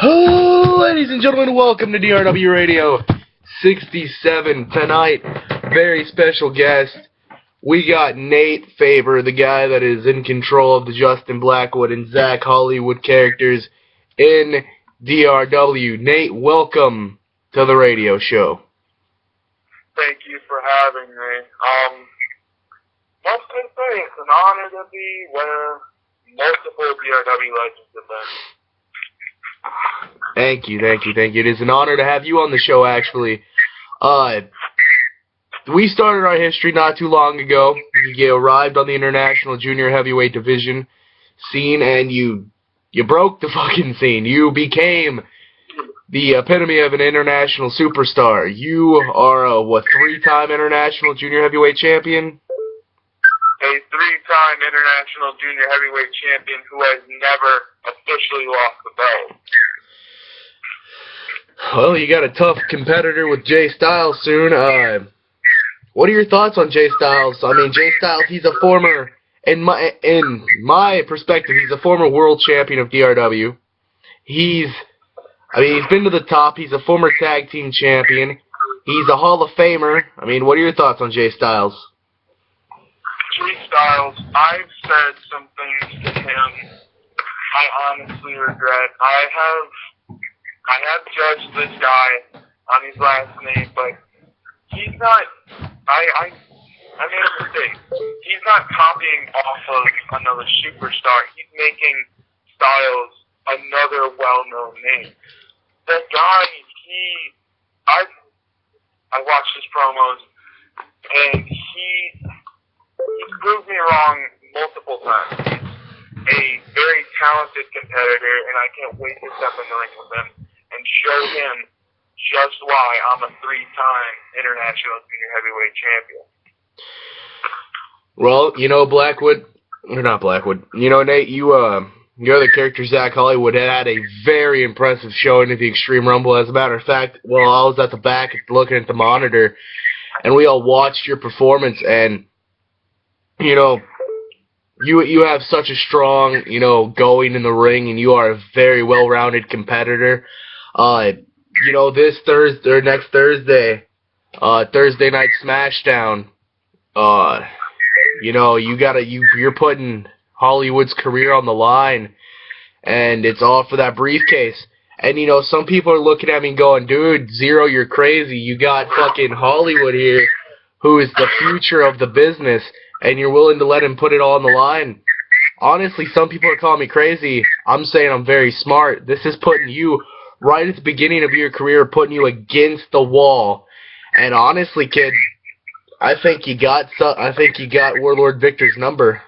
Oh, ladies and gentlemen, welcome to DRW Radio 67 tonight. Very special guest. We got Nate Faber, the guy that is in control of the Justin Blackwood and Zach Hollywood characters in DRW. Nate, welcome to the radio show. Thank you for having me. Must I say, it's an honor to be where multiple DRW legends have been. Thank you. It is an honor to have you on the show, actually. We started our history not too long ago. You arrived on the International Junior Heavyweight Division scene, and you broke the fucking scene. You became the epitome of an international superstar. You are a, three-time International Junior Heavyweight Champion? A three-time International Junior Heavyweight Champion who has never officially lost the belt. Well, you got a tough competitor with Jay Styles soon. What are your thoughts on Jay Styles? I mean, Jay Styles, he's a former, in my perspective, he's a former world champion of DRW. He's been to the top. He's a former tag team champion. He's a Hall of Famer. I mean, what are your thoughts on Jay Styles? Jay Styles, I've said some things to him I honestly regret. I have judged this guy on his last name, but he's not, I made a mistake. He's not copying off of another superstar. He's making Styles another well-known name. That guy, I watched his promos, and he's proved me wrong multiple times. A very talented competitor, and I can't wait to step in the ring with him and show him just why I'm a three-time International Junior Heavyweight Champion. Well, Nate, your other character, Zach Hollywood, had a very impressive showing at the Extreme Rumble. As a matter of fact, I was at the back looking at the monitor, and we all watched your performance, and, you have such a strong, going in the ring, and you are a very well-rounded competitor. This Thursday, or next Thursday, Thursday Night Smashdown, you're putting Hollywood's career on the line, and it's all for that briefcase. And, some people are looking at me going, dude, Zero, you're crazy. You got fucking Hollywood here, who is the future of the business, and you're willing to let him put it all on the line. Honestly, some people are calling me crazy. I'm saying I'm very smart. This is putting you right at the beginning of your career, putting you against the wall. And honestly, kid, I think you got Warlord Victor's number.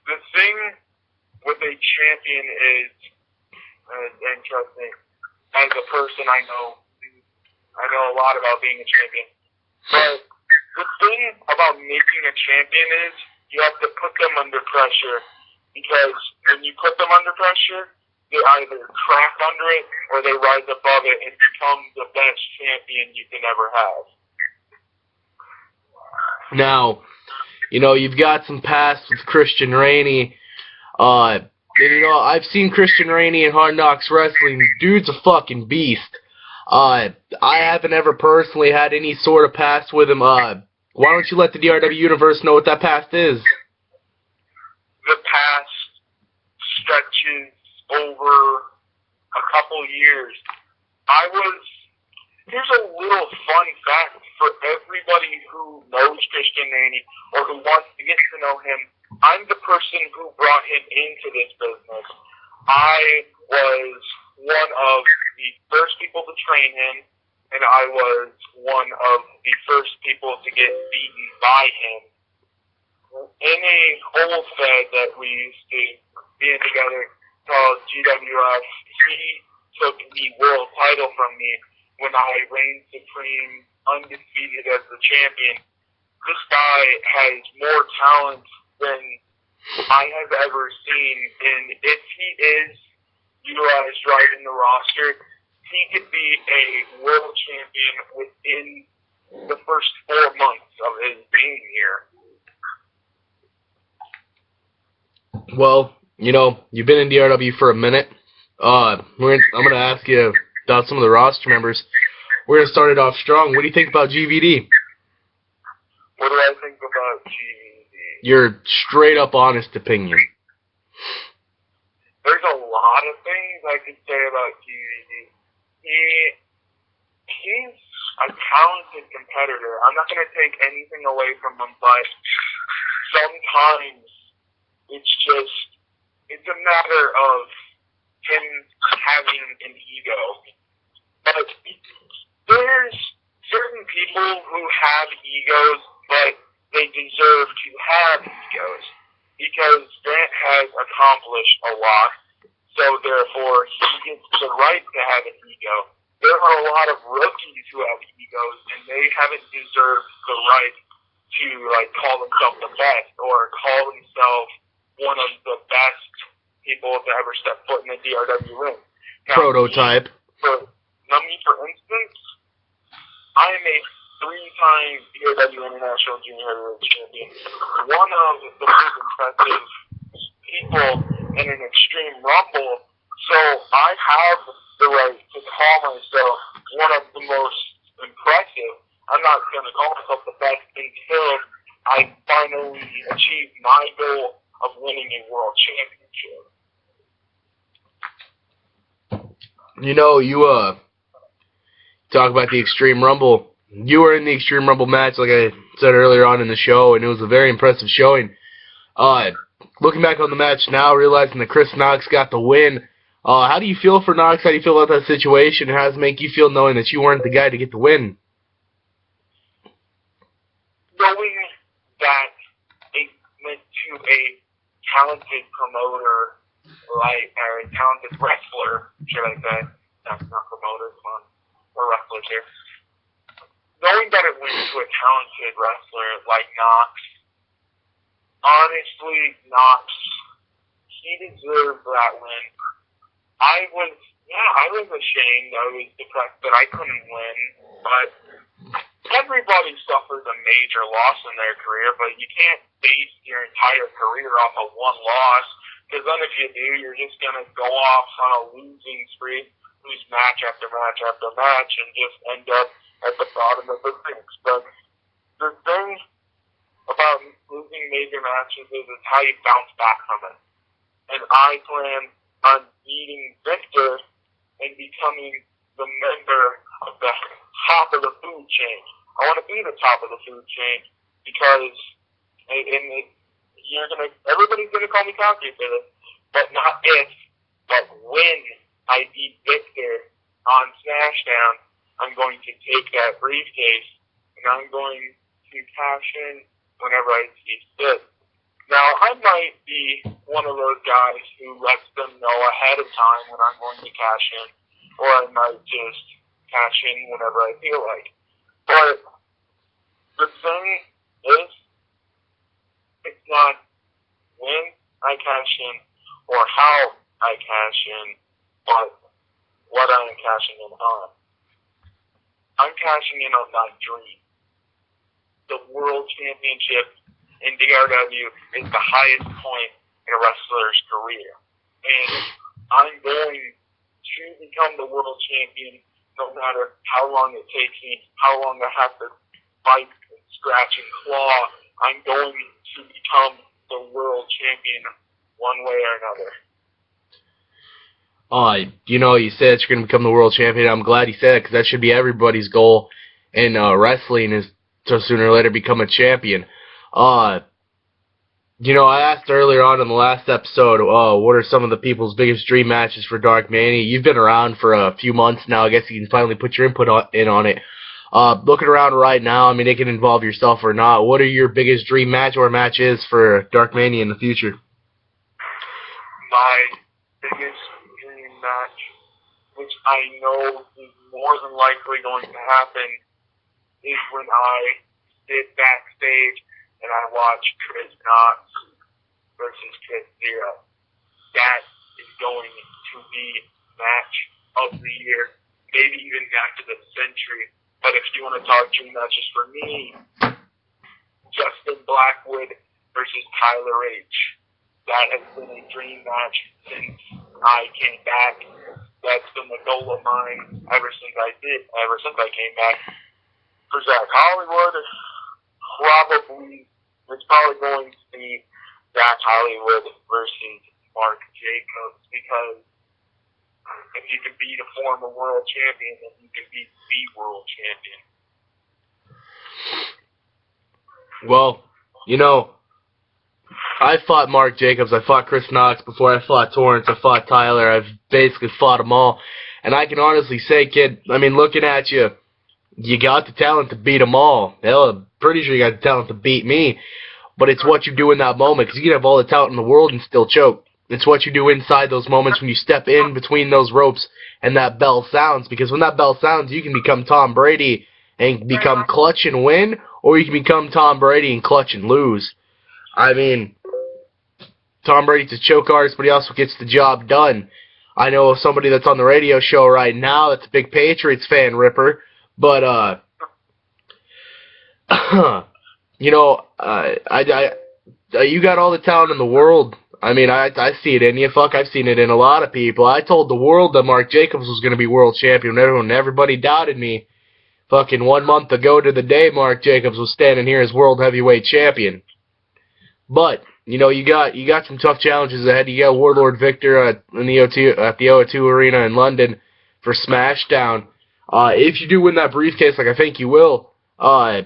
The thing with a champion is, and trust me, as a person, I know a lot about being a champion. But the thing about making a champion is you have to put them under pressure, because when you put them under pressure, they either crack under it or they rise above it and become the best champion you can ever have. Now, you've got some past with Christian Rainey. I've seen Christian Rainey in Hard Knocks Wrestling. Dude's a fucking beast. I haven't ever personally had any sort of past with him. Why don't you let the DRW universe know what that past is? The past stretches over a couple years. Here's a little fun fact for everybody who knows Christian Rainey or who wants to get to know him. I'm the person who brought him into this business. I was one of the first people to train him, and I was one of the first people to get beaten by him. In a old fed that we used to be in together called GWF, he took the world title from me when I reigned supreme, undefeated as the champion. This guy has more talent than I have ever seen, and if he is utilized right in the roster, he could be a world champion within the first 4 months of his being here. Well, you've been in DRW for a minute. I'm gonna ask you about some of the roster members. We're gonna start it off strong. What do you think about GVD? What do I think about GVD? Your straight up honest opinion. There's a lot of things I could say about GVD. He's a talented competitor. I'm not going to take anything away from him, but sometimes it's a matter of him having an ego. But there's certain people who have egos, but they deserve to have egos, because Grant has accomplished a lot, so therefore he gets the right to have an ego. There are a lot of rookies who have egos, and they haven't deserved the right to call themselves the best or call themselves one of the best people to ever step foot in the DRW ring. Now, Prototype. Me, for instance, I am a 3-time DRW International Junior Heavyweight Champion. One of the most impressive people in an Extreme Rumble, so I have the right to call myself one of the most impressive. I'm not going to call myself the best until I finally achieve my goal of winning a world championship. You know, you talk about the Extreme Rumble. You were in the Extreme Rumble match, like I said earlier on in the show, and it was a very impressive showing. Looking back on the match now, realizing that Chris Knox got the win, how do you feel for Knox? How do you feel about that situation? How does it make you feel knowing that you weren't the guy to get the win? Knowing that it went to a talented promoter, or a talented wrestler, should I say? That's not promoter, come on. We're wrestlers here. Knowing that it went to a talented wrestler like Knox, honestly, Knox, he deserved that win. I was ashamed. I was depressed that I couldn't win, but everybody suffers a major loss in their career, but you can't base your entire career off of one loss, because then if you do, you're just going to go off on a losing spree, lose match after match after match, and just end up at the bottom of the ranks. But the thing about losing major matches is how you bounce back from it. And I plan on beating Victor and becoming the member of the top of the food chain. I want to be the top of the food chain because everybody's gonna call me cocky for this, but not if, but when I beat Victor on Smashdown, I'm going to take that briefcase and I'm going to cash in whenever I see fit. Now, I might be one of those guys who lets them know ahead of time when I'm going to cash in, or I might just cash in whenever I feel like. But the thing is, it's not when I cash in or how I cash in, but what I am cashing in on. I'm cashing in on my dream. The World Championship in DRW is the highest point in a wrestler's career. And I'm going to become the world champion no matter how long it takes me, how long I have to fight and scratch and claw. I'm going to become the world champion one way or another. You said that you're going to become the world champion. I'm glad you said it, because that should be everybody's goal in wrestling, is to sooner or later become a champion. I asked earlier on in the last episode, what are some of the people's biggest dream matches for Dark Mania? You've been around for a few months now. I guess you can finally put your input on it. Looking around right now, I mean, it can involve yourself or not. What are your biggest dream match or matches for Dark Mania in the future? My biggest dream match, which I know is more than likely going to happen, is when I sit backstage and I watch Chris Knox versus Chris Zero. That is going to be match of the year, maybe even match of the century. But if you want to talk dream matches for me, Justin Blackwood versus Tyler H. That has been a dream match since I came back. That's been the goal of mine ever since I came back. For Zach Hollywood, it's probably going to be Zach Hollywood versus Mark Jacobs, because if you can beat a former world champion, then you can beat the world champion. Well, you know, I fought Mark Jacobs, I fought Chris Knox before, I fought Torrance, I fought Tyler, I've basically fought them all. And I can honestly say, kid, I mean, looking at you, you got the talent to beat them all. Hell, I'm pretty sure you got the talent to beat me. But it's what you do in that moment, because you can have all the talent in the world and still choke. It's what you do inside those moments when you step in between those ropes and that bell sounds. Because when that bell sounds, you can become Tom Brady and become clutch and win, or you can become Tom Brady and clutch and lose. I mean, Tom Brady's a choke artist, but he also gets the job done. I know of somebody that's on the radio show right now that's a big Patriots fan, Ripper, but, you know, you got all the talent in the world. I mean, I see it in you. Fuck, I've seen it in a lot of people. I told the world that Mark Jacobs was going to be world champion. Everybody doubted me. Fucking 1 month ago to the day, Mark Jacobs was standing here as world heavyweight champion. But, you know, you got some tough challenges ahead. You got Warlord Victor at the O2 Arena in London for Smashdown. If you do win that briefcase, like I think you will, yeah,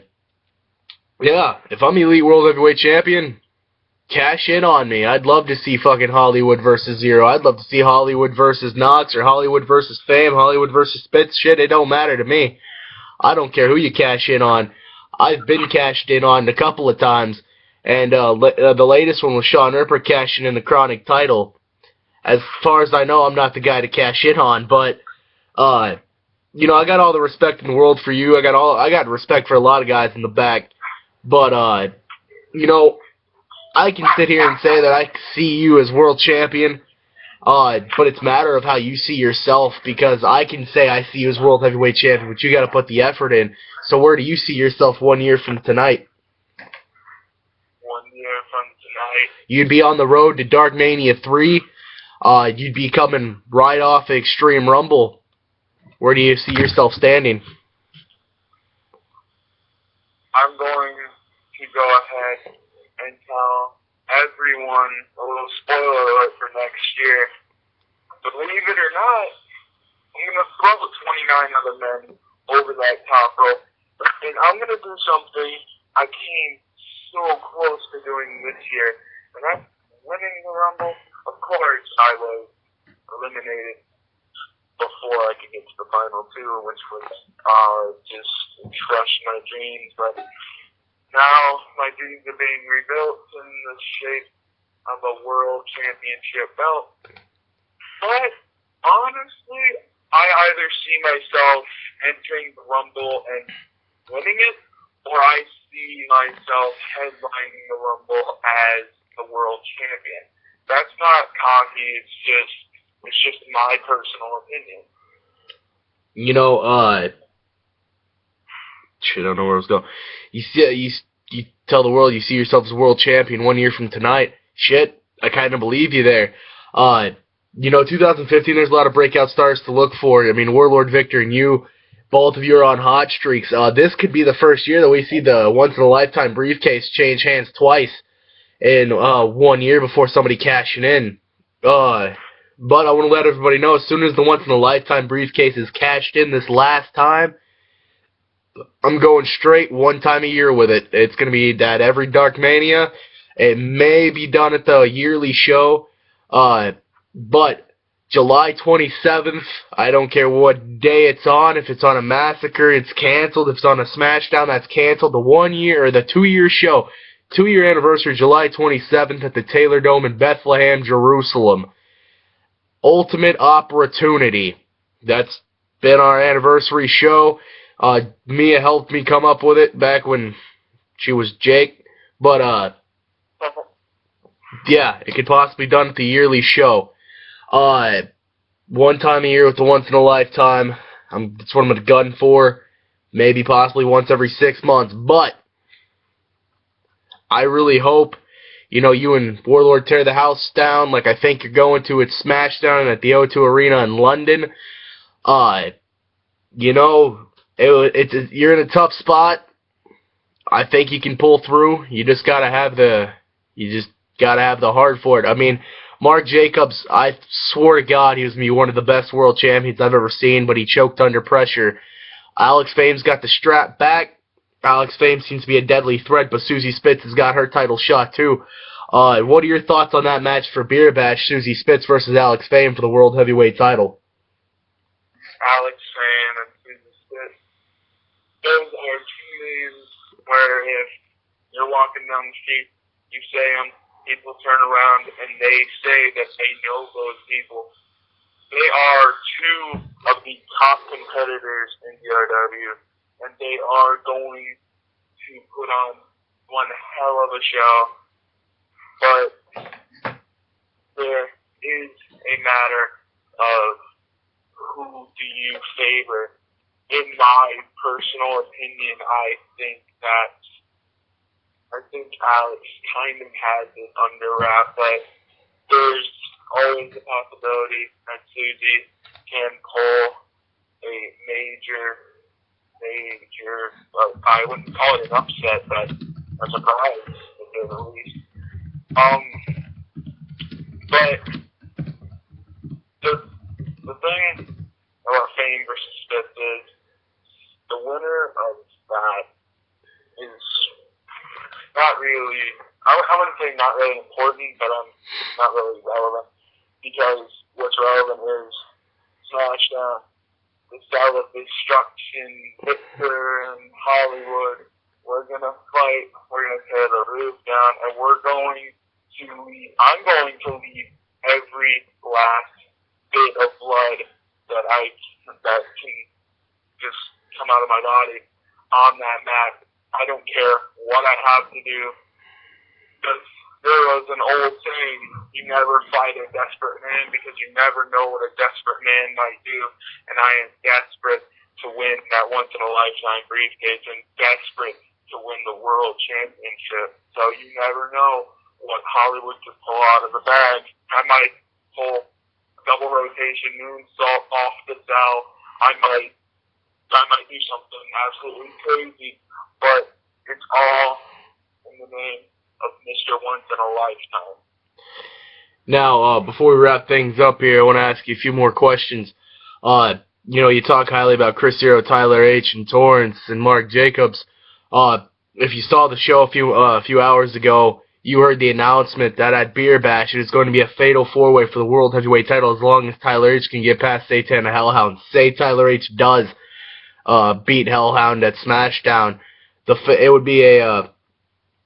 if I'm Elite World Heavyweight Champion, cash in on me. I'd love to see fucking Hollywood versus Zero. I'd love to see Hollywood versus Knox, or Hollywood versus Fame, Hollywood versus Spitz. Shit, it don't matter to me. I don't care who you cash in on. I've been cashed in on a couple of times, and the latest one was Sean Ripper cashing in the Chronic title. As far as I know, I'm not the guy to cash in on, but you know, I got all the respect in the world for you. I got respect for a lot of guys in the back, but you know, I can sit here and say that I see you as world champion, but it's a matter of how you see yourself, because I can say I see you as world heavyweight champion, but you got to put the effort in. So where do you see yourself 1 year from tonight? 1 year from tonight? You'd be on the road to Dark Mania 3. You'd be coming right off Extreme Rumble. Where do you see yourself standing? I'm going to go ahead and tell everyone a little spoiler alert for next year. Believe it or not, I'm going to throw 29 other men over that top rope. And I'm going to do something I came so close to doing this year. And that's winning the Rumble. Of course, I was eliminated before I could get to the final two, which was just crushed my dreams. But now my dreams are being rebuilt in the shape of a world championship belt. But honestly, I either see myself entering the Rumble and winning it, or I see myself headlining the Rumble as the world champion. That's not cocky, it's just my personal opinion. You know, shit, I don't know where I was going. You tell the world you see yourself as world champion 1 year from tonight. Shit, I kind of believe you there. You know, 2015, there's a lot of breakout stars to look for. I mean, Warlord Victor and you, both of you are on hot streaks. This could be the first year that we see the once-in-a-lifetime briefcase change hands twice in 1 year before somebody cashing in. But I want to let everybody know, as soon as the once-in-a-lifetime briefcase is cashed in this last time, I'm going straight 1 time a year with it. It's going to be at every Dark Mania. It may be done at the yearly show, but July 27th, I don't care what day it's on. If it's on a Massacre, it's canceled. If it's on a Smashdown, that's canceled. The 1 year, or the 2 year show, 2 year anniversary, July 27th at the Taylor Dome in Bethlehem, Jerusalem. Ultimate Opportunity. That's been our anniversary show. Mia helped me come up with it back when she was Jake. But, yeah, it could possibly be done at the yearly show. 1 time a year with the once-in-a-lifetime. That's what I'm going to gun for. Maybe possibly once every 6 months. But I really hope you know, you and Warlord tear the house down like I think you're going to at Smashdown at the O2 Arena in London. You know, you're in a tough spot. I think you can pull through. You just gotta have the heart for it. I mean, Mark Jacobs, I swore to God he was going to be one of the best world champions I've ever seen, but he choked under pressure. Alex Fame's got the strap back. Alex Fame seems to be a deadly threat, but Susie Spitz has got her title shot too. What are your thoughts on that match for Beer Bash, Susie Spitz versus Alex Fame for the World Heavyweight title? Alex Fame and Susie Spitz. Those are two names where if you're walking down the street, you say them, people turn around and they say that they know those people. They are two of the top competitors in DRW. And they are going to put on one hell of a show. But there is a matter of who do you favor. In my personal opinion, I think Alex kind of has it under wrap, but there's always a possibility that Susie can pull a major, I wouldn't call it an upset, but a surprise, to say the least. But the thing about Fame versus Spitz is the winner of that is not really, I wouldn't say not really important, but not really relevant, because what's relevant is Smashdown, the style of destruction, Victor and Hollywood. We're gonna fight, we're gonna tear the roof down, and I'm going to leave every last bit of blood that can just come out of my body on that mat. I don't care what I have to do. There was an old saying, you never fight a desperate man because you never know what a desperate man might do. And I am desperate to win that once-in-a-lifetime briefcase and desperate to win the world championship. So you never know what Hollywood could pull out of the bag. I might pull double rotation moonsault off the cell. I might do something absolutely crazy, but it's all in the name of Mr. Once in a Lifetime. Now, before we wrap things up here, I want to ask you a few more questions. You know, you talk highly about Chris Hero, Tyler H., and Torrance, and Mark Jacobs. If you saw the show a few hours ago, you heard the announcement that at Beer Bash it is going to be a fatal four-way for the World Heavyweight title as long as Tyler H. can get past Satan and Hellhound. Say Tyler H. does beat Hellhound at Smashdown, it would be a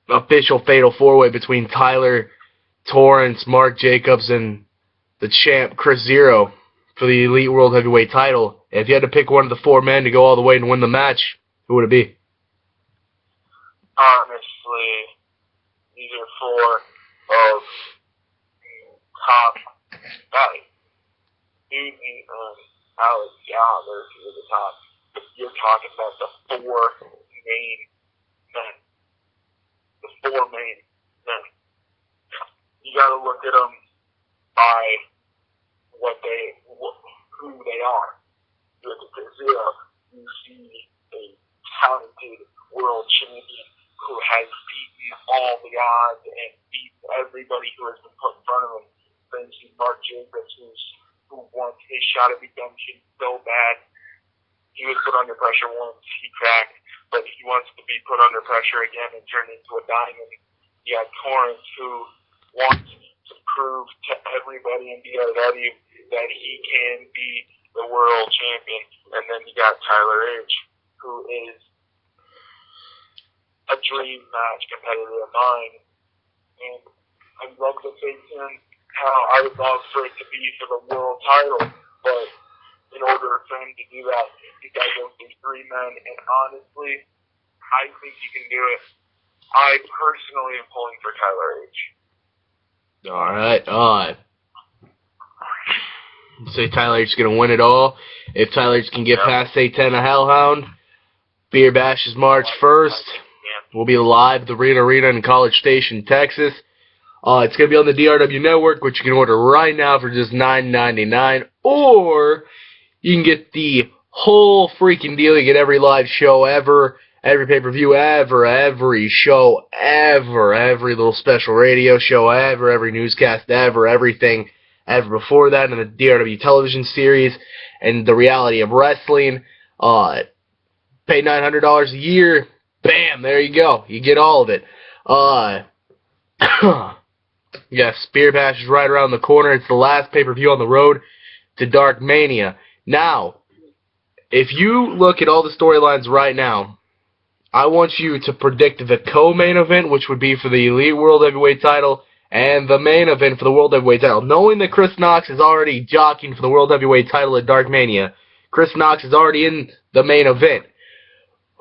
official fatal four-way between Tyler, Torrance, Mark Jacobs, and the champ Chris Zero for the Elite World Heavyweight title. If you had to pick one of the four men to go all the way and win the match, who would it be? Honestly, these are four of the top guys. Susie and Alex, they're two of the top. But you're talking about the four main men. The four main men. You got to look at them by who they are. You look at Zero, you see a talented world champion who has beaten all the odds and beaten everybody who has been put in front of him. Then you see Mark Jacobs, who wants his shot at redemption so bad. He was put under pressure once, he cracked, but he wants to be put under pressure again and turn into a diamond. You have Torrance, who wants to prove to everybody in DRW that he can be the world champion. And then you got Tyler H., who is a dream match competitor of mine. And I'd love to face him how I would love for it to be for the world title, but in order for him to do that, he's got to go through three men, and honestly, I think he can do it. I personally am pulling for Tyler H. Alright, say Tyler H is going to win it all. If Tyler H can get past Satan and Hellhound, Beer Bash is March 1st. We'll be live at the Arena in College Station, Texas. It's going to be on the DRW network, which you can order right now for just $9.99. Or you can get the whole freaking deal. You get every live show ever, every pay-per-view ever, every show ever, every little special radio show ever, every newscast ever, everything ever before that in the DRW television series and the reality of wrestling. Pay $900 a year. Bam, there you go. You get all of it. Yeah, Spear Bash is right around the corner. It's the last pay-per-view on the road to Dark Mania. Now, if you look at all the storylines right now, I want you to predict the co-main event, which would be for the Elite World Heavyweight title, and the main event for the World Heavyweight title. Knowing that Chris Knox is already jockeying for the World Heavyweight title at Dark Mania, Chris Knox is already in the main event.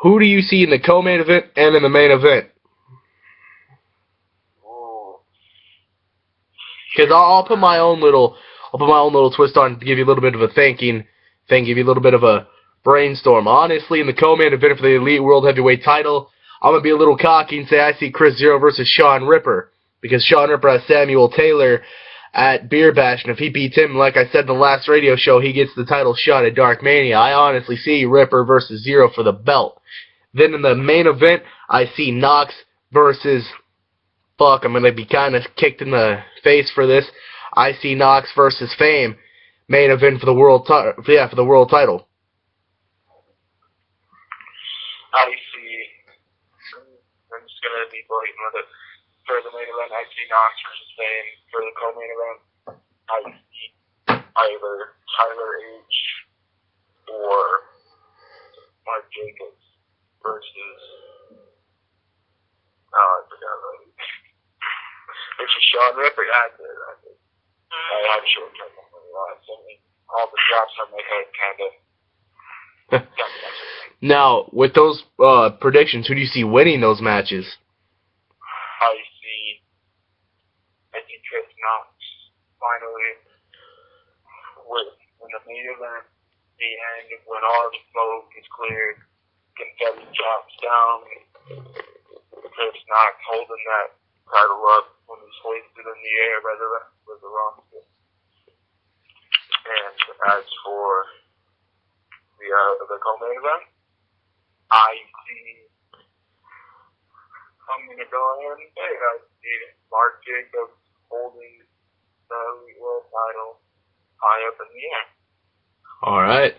Who do you see in the co-main event and in the main event? Because I'll put my own little twist on it to give you a little bit of a thinking thing, give you a little bit of a brainstorm. Honestly, in the co-main event for the Elite World Heavyweight title, I'm going to be a little cocky and say I see Chris Zero versus Sean Ripper. Because Sean Ripper has Samuel Taylor at Beer Bash, and if he beats him, like I said in the last radio show, he gets the title shot at Dark Mania. I honestly see Ripper versus Zero for the belt. Then in the main event, I see Knox versus... Fuck, I'm going to be kind of kicked in the face for this. I see Knox versus Fame, main event for the world title. I see. I'm just going to be blatant with it. For the main event, I see Knox versus Fame. For the co-main event, I see either Tyler H. or Mark Jacobs versus... I forgot already. Versus Sean Ripper. I have short term memory loss. I mean, all the drops on my head kind of... Now, with those predictions, who do you see winning those matches? I see Chris Knox finally when the main event, the end, when all the smoke is cleared, confetti drops down, Chris Knox holding that title up when he's hoisted in the air by the rest of the roster. And as for the co-main event, I see... I'm going to go ahead and say I see Mark Jacobs holding the Elite World title high up in the air. All right.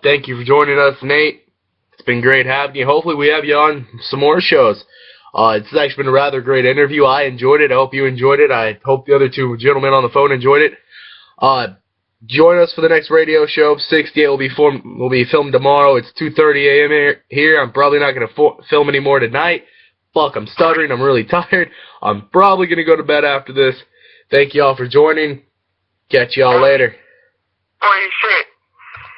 Thank you for joining us, Nate. It's been great having you. Hopefully we have you on some more shows. It's actually been a rather great interview. I enjoyed it. I hope you enjoyed it. I hope the other two gentlemen on the phone enjoyed it. Join us for the next radio show. 68 will be filmed tomorrow. It's 2:30 a.m. here. I'm probably not going to film any more tonight. Fuck, I'm stuttering. I'm really tired. I'm probably going to go to bed after this. Thank you all for joining. Catch you all later. Holy shit.